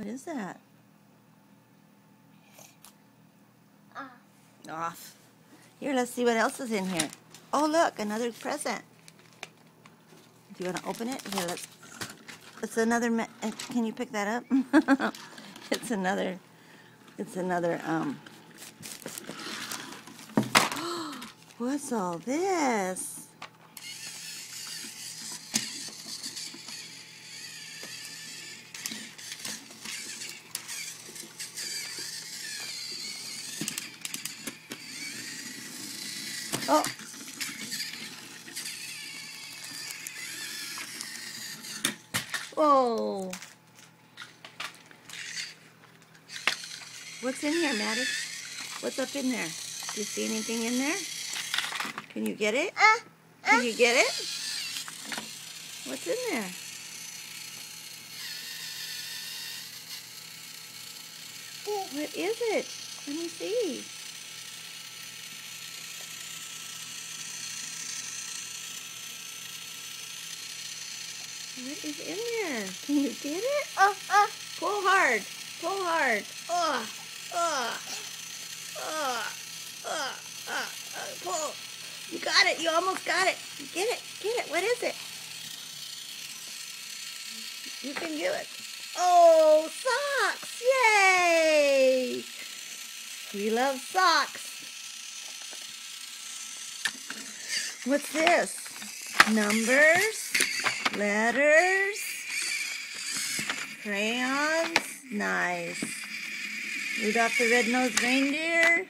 What is that? Off. Here, let's see what else is in here. Oh, look, another present. Do you want to open it? Here, it's another, can you pick that up? It's another, what's all this? Oh. Whoa. What's in here, Maddie? What's up in there? Do you see anything in there? Can you get it? Can you get it? What's in there? What is it? Let me see. What is in there? Can you get it? Pull hard. Pull hard. Pull. You got it. You almost got it. Get it. Get it. What is it? You can do it. Oh, socks. Yay. We love socks. What's this? Numbers, letters, crayons. Nice. Rudolph the Red-Nosed Reindeer.